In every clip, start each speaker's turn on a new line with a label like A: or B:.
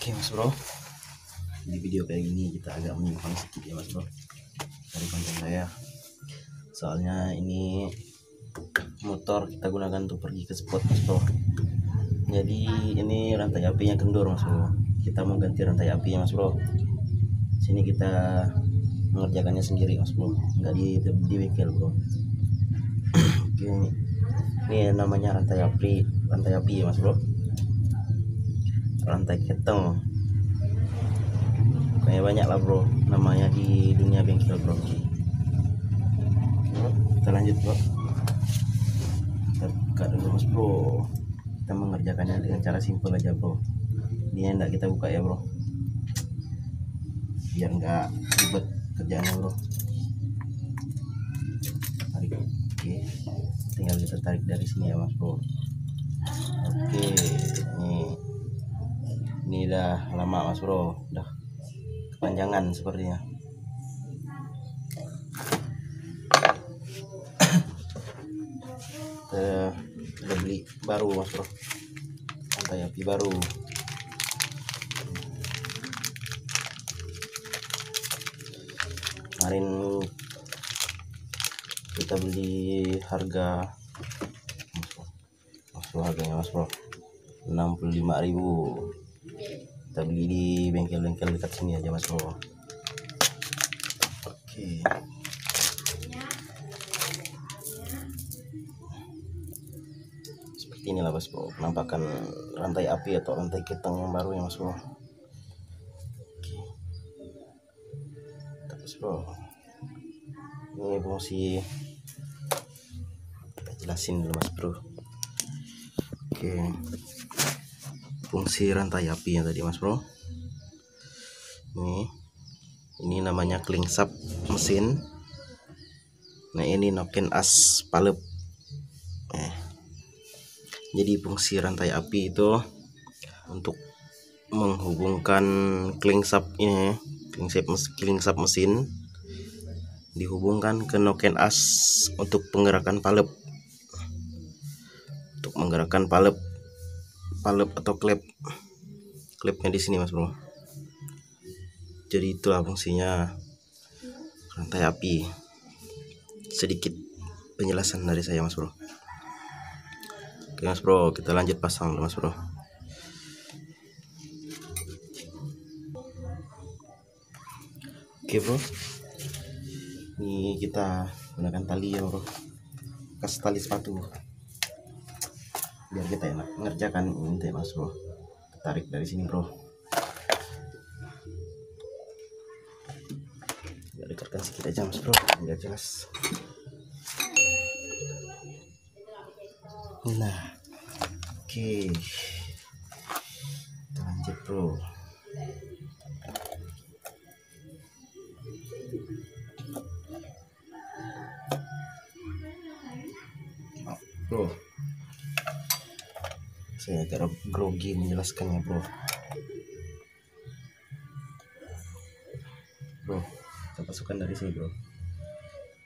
A: Oke mas bro, di video kayak gini kita agak menyimpang sedikit ya mas bro dari konten saya. Soalnya ini motor kita gunakan untuk pergi ke spot mas bro. Jadi ini rantai apinya kendor mas bro. Kita mau ganti rantai apinya mas bro. Sini kita mengerjakannya sendiri mas bro, nggak di bengkel bro. Oke, ini namanya rantai api ya mas bro. Rantai keteng kayak banyak lah bro namanya di dunia bengkel bro. Kita lanjut bro, kita buka dulu mas bro. Kita mengerjakannya dengan cara simpel aja bro. Ini enggak kita buka ya bro, biar enggak ribet kerjaannya bro. Tarik, oke, tinggal kita tarik dari sini ya mas bro. Oke, ini udah lama mas bro, udah kepanjangan sepertinya. Kita udah beli baru mas bro, rantai api baru. Kemarin kita beli harga harganya mas bro 65.000. Kita beli di bengkel-bengkel dekat sini aja mas bro. Oke, seperti inilah mas bro penampakan rantai api atau rantai keteng yang baru ya mas bro. Oke, terus bro, ini fungsi kita jelasin dulu mas bro. Oke, fungsi rantai api yang tadi mas bro, ini namanya klingsap mesin. Nah ini noken as palep. Jadi fungsi rantai api itu untuk menghubungkan klingsap ini, klingsap mesin dihubungkan ke noken as untuk penggerakan palep, untuk menggerakkan palep atau klepnya di sini mas bro. Jadi itulah fungsinya rantai api. Sedikit penjelasan dari saya mas bro. Oke mas bro, kita lanjut pasang dulu mas bro. Oke bro, ini kita gunakan tali ya bro, kasih tali sepatu biar kita enak mengerjakan ini mas bro. Tarik dari sini bro, biar dekatkan sedikit aja mas bro biar jelas. Nah oke, kita lanjut bro. Bro, saya agak grogi menjelaskannya bro. Bro, kita masukkan dari sini bro.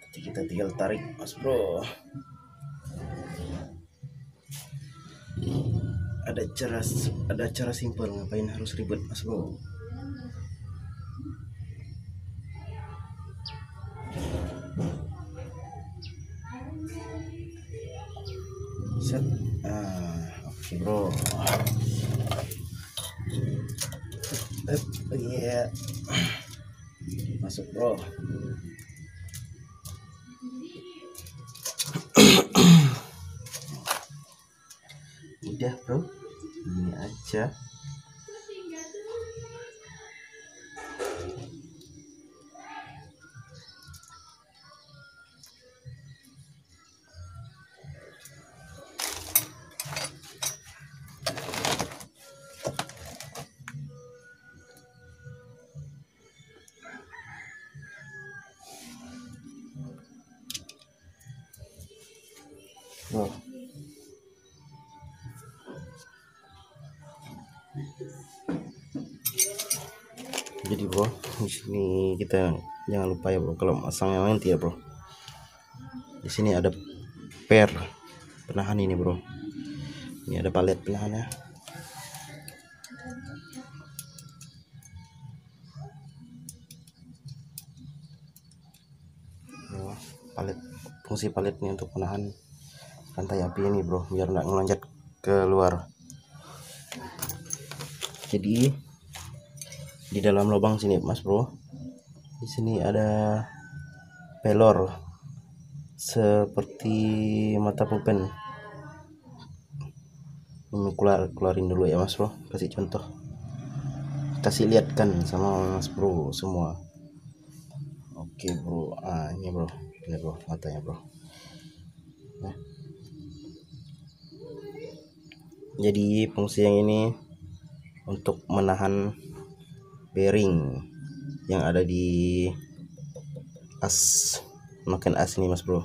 A: Jadi kita tinggal tarik mas bro. Ada cara simpel, ngapain harus ribet mas bro. Set. Oke bro. Iya. Masuk bro. Udah bro, ini aja. Bro, jadi bro, di sini kita jangan lupa ya bro, kalau masang yang nanti ya bro, di sini ada per penahan ini bro. Ini ada palet penahannya. fungsi palet ini untuk menahan rantai api ini bro, biar nggak melonjak keluar. Jadi di dalam lubang sini mas bro, di sini ada pelor seperti mata pulpen. Ini keluarin dulu ya mas bro, kasih contoh, kasih lihatkan sama mas bro semua. Oke bro, ini bro, matanya bro. Nah, jadi fungsi yang ini untuk menahan bearing yang ada di as ini mas bro,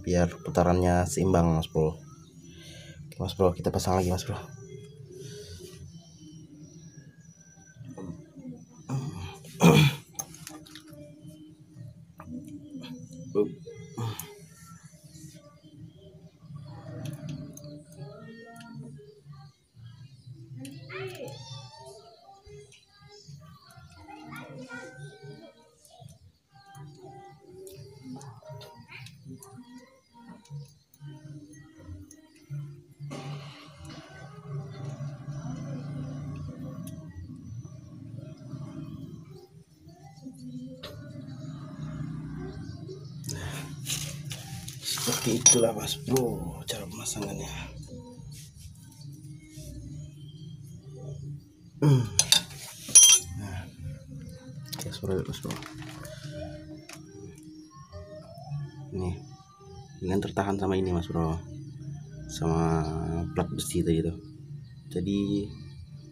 A: biar putarannya seimbang mas bro. Oke, mas bro, kita pasang lagi mas bro. Seperti itulah mas bro cara pemasangannya. Nah, ya sudah mas bro. Nih, dengan tertahan sama ini mas bro, sama plat besi tadi itu. Jadi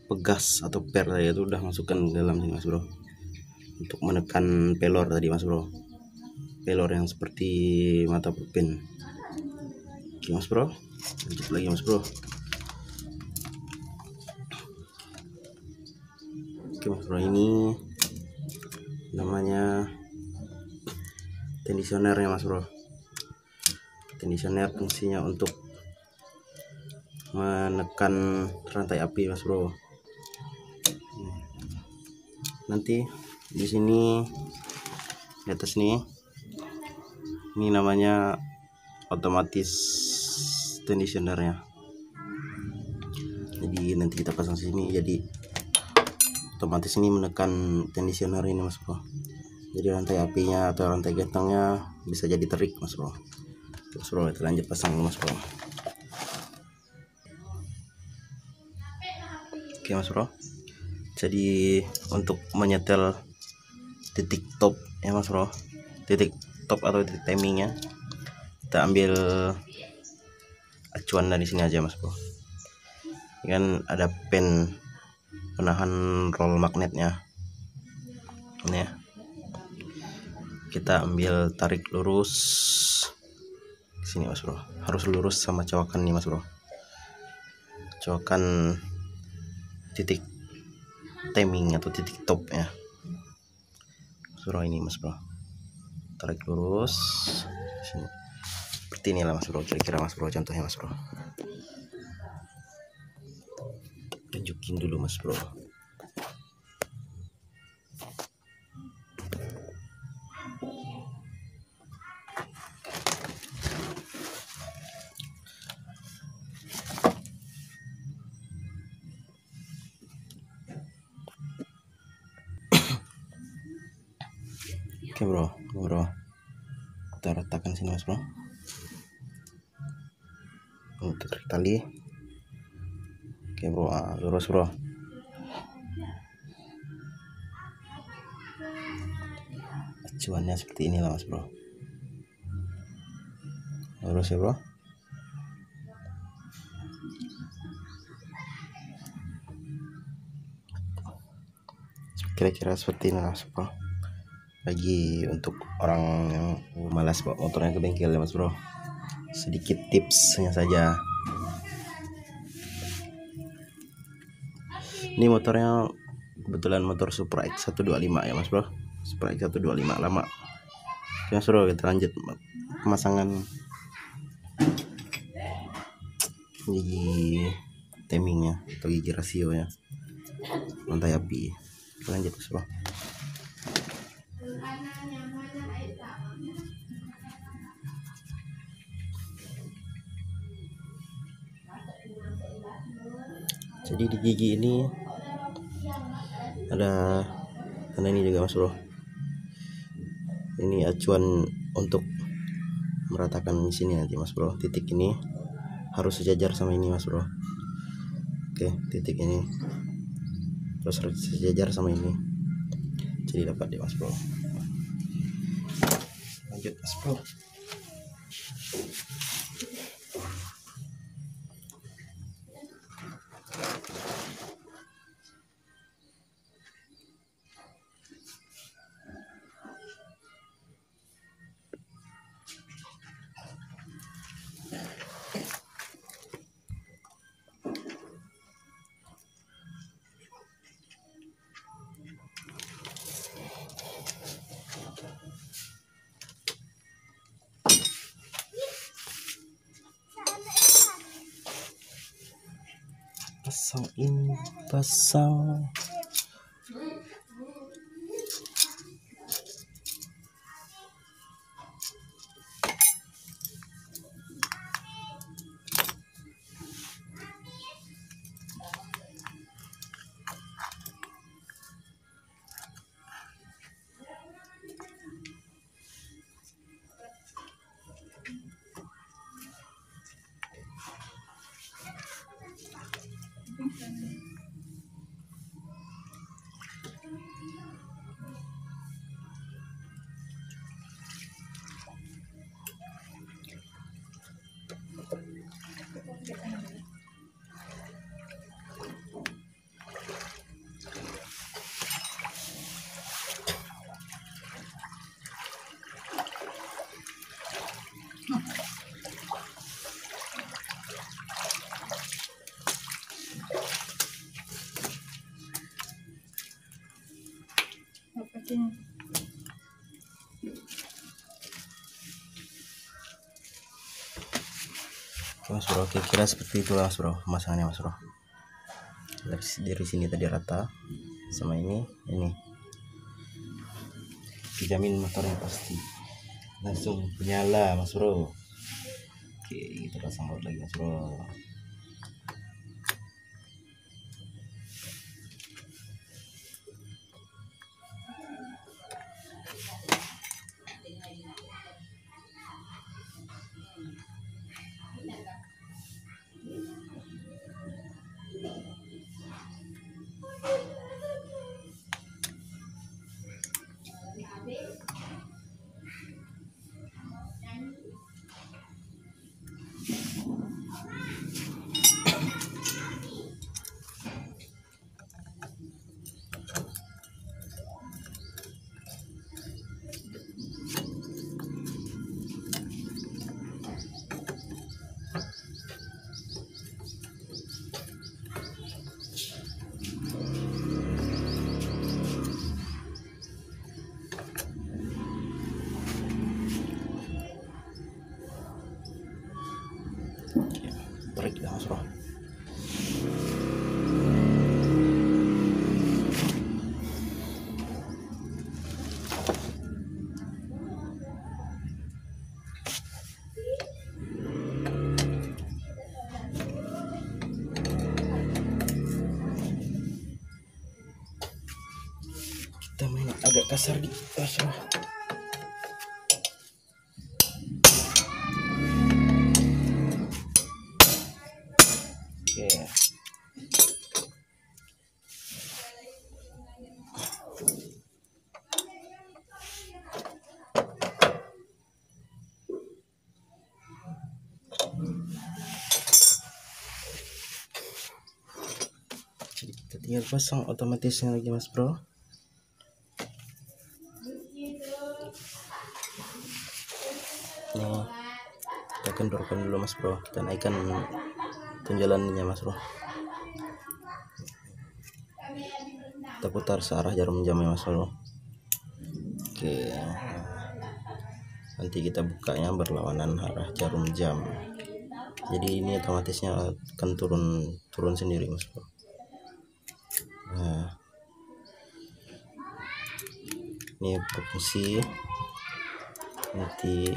A: pegas atau per tadi itu udah masukkan ke dalam sini mas bro, untuk menekan pelor tadi mas bro, pelor yang seperti mata pulpen. Oke mas bro, lanjut lagi mas bro. Oke mas bro, ini namanya tensionernya mas bro. Tensioner fungsinya untuk menekan rantai api mas bro. Nanti di sini di atas nih, ini namanya otomatis tensionernya. Jadi nanti kita pasang sini, jadi otomatis ini menekan tensioner ini mas bro. Jadi rantai apinya atau rantai gantangnya bisa jadi terik mas bro. Mas bro, kita lanjut pasang mas bro. Oke mas bro, jadi untuk menyetel titik top ya mas bro, titik top atau titik timingnya, kita ambil acuan dari sini aja mas bro. Ini kan ada pen penahan roll magnetnya ini ya, kita ambil tarik lurus sini mas bro, harus lurus sama cowakan nih mas bro, cowakan titik timing atau titik top ya mas bro. Ini mas bro, tarik lurus sini. Seperti inilah mas bro, kira-kira mas bro contohnya mas bro. Tunjukin dulu mas bro. Oke bro, kita ratakan sini mas bro untuk tarik tali. Oke bro, lurus bro. Acuannya seperti inilah mas bro, lurus ya bro. Kira-kira seperti ini mas bro, bagi untuk orang yang malas bawa motornya ke bengkel ya mas bro. Sedikit tipsnya saja. Ini motornya kebetulan motor Supra X125 ya mas bro, Supra X125 lama. Oke mas bro, kita lanjut pemasangan gigi timingnya atau gigi rasionya rantai api. Kita lanjut mas bro. Jadi di gigi ini ada tanda ini juga Mas Bro. Ini acuan untuk meratakan di sini nanti Mas Bro. Titik ini harus sejajar sama ini Mas Bro. Oke, titik ini terus harus sejajar sama ini. Jadi dapat deh Mas Bro. Lanjut Mas Bro. Pasang ini, pasang. Mas Bro, kira-kira seperti itulah Mas Bro pemasangannya Mas Bro. Dari sini tadi rata sama ini dijamin motornya pasti langsung menyala Mas Bro. Oke, kita pasang baut lagi Mas Bro. Tarik dah Mas Bro. Kita main agak kasar di Mas Bro. Jadi kita tinggal pasang otomatisnya lagi Mas Bro. Nih, kita kendorkan dulu Mas Bro, kita naikkan tunjalannya Mas Bro. Kita putar searah jarum jamnya Mas Bro. Oke, nanti kita bukanya berlawanan arah jarum jam, jadi ini otomatisnya akan turun sendiri Mas Bro. Nah, ini berfungsi. Nanti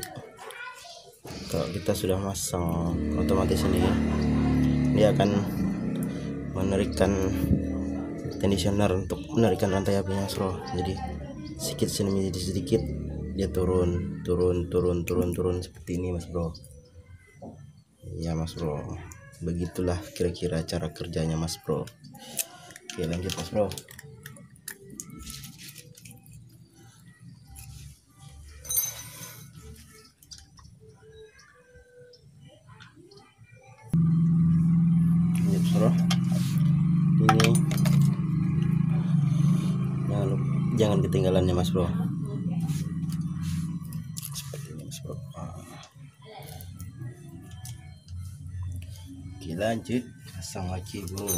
A: kalau kita sudah masang otomatis ini, dia akan menarikkan tensioner untuk menarikkan rantai apinya Mas Bro. Jadi sedikit demi sedikit dia turun seperti ini Mas Bro. Ya Mas Bro, begitulah kira-kira cara kerjanya Mas Bro. Oke, lanjut Mas Bro. Lanjut Mas Bro. Ini jangan ketinggalannya Mas Bro. Seperti ini Mas Bro. Oke, lanjut pasang lagi Bro.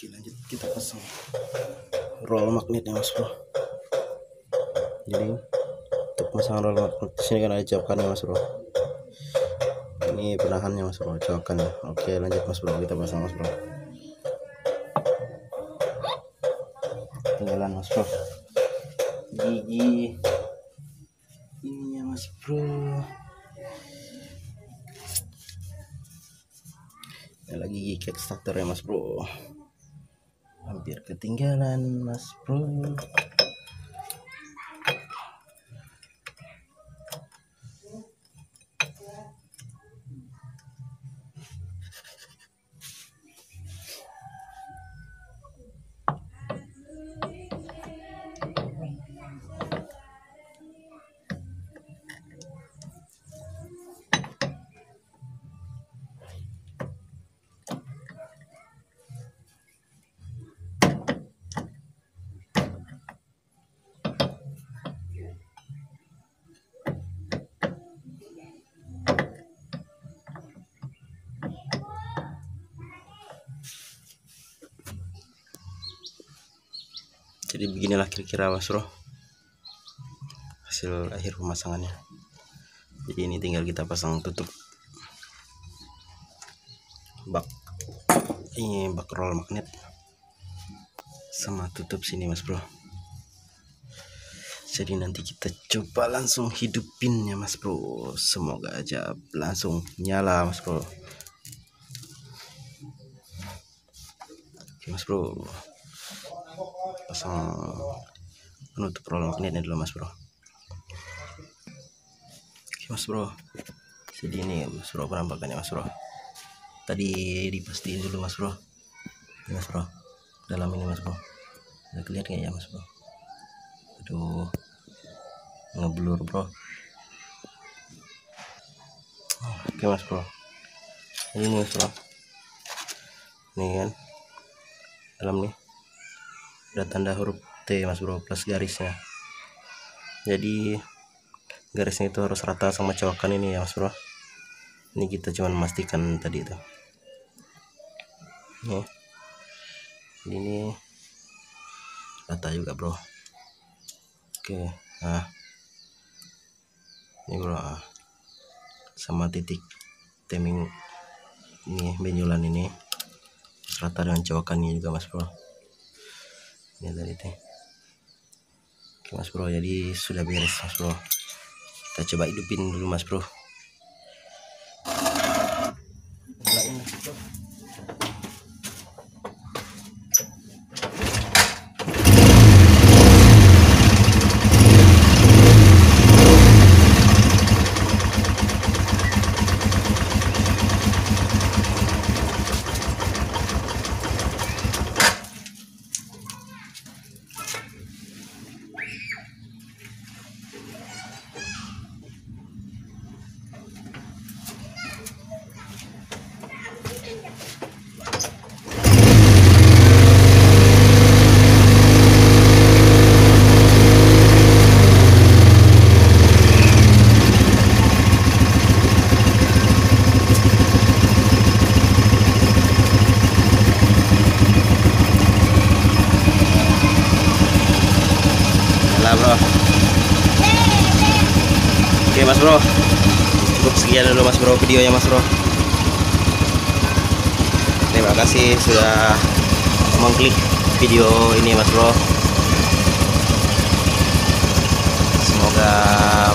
A: Oke, lanjut kita pasang roll magnetnya Mas Bro. Jadi untuk pasang roll magnet sini kan ada cokannya Mas Bro. Ini penahannya Mas Bro, cokannya. Oke, lanjut Mas Bro, kita pasang Mas Bro. Tinggalan Mas Bro gigi ininya Mas Bro. Ini lagi gigi kickstarter ya Mas Bro. Hampir ketinggalan Mas Bro. Jadi beginilah kira-kira Mas Bro hasil akhir pemasangannya. Jadi ini tinggal kita pasang tutup bak, ini bak roll magnet sama tutup sini Mas Bro. Jadi nanti kita coba langsung hidupinnya Mas Bro. Semoga aja langsung nyala Mas Bro. Oke Mas Bro, pasang penutup roll magnetnya dulu Mas Bro. Oke Mas Bro, jadi ini Mas Bro penampakannya Mas Bro. Tadi dipastiin dulu Mas Bro. Ini Mas Bro, dalam ini Mas Bro. Udah clear kayak ya Mas Bro. Aduh, ngeblur Bro. Oke Mas Bro, ini Mas Bro, ini kan dalam nih ada tanda huruf T Mas Bro plus garisnya. Jadi garisnya itu harus rata sama cowakan ini ya Mas Bro. Ini kita cuma memastikan tadi itu. Nih, ini rata juga Bro. Oke, nah ini Bro, sama titik timing ini benjolan ini rata dengan cowakannya juga Mas Bro. Ini tadi teh. Oke mas bro, jadi sudah beres mas bro. Kita coba hidupin dulu mas bro. Nyalain mas bro. Bro. Oke mas bro, cukup sekian dulu mas bro videonya mas bro. Terima kasih sudah mengklik video ini mas bro. Semoga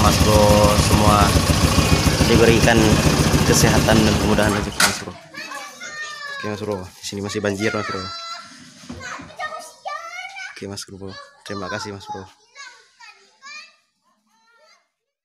A: mas bro semua diberikan kesehatan dan kemudahan rezeki mas bro. Oke mas bro, di sini masih banjir mas bro. Oke mas bro, terima kasih mas bro.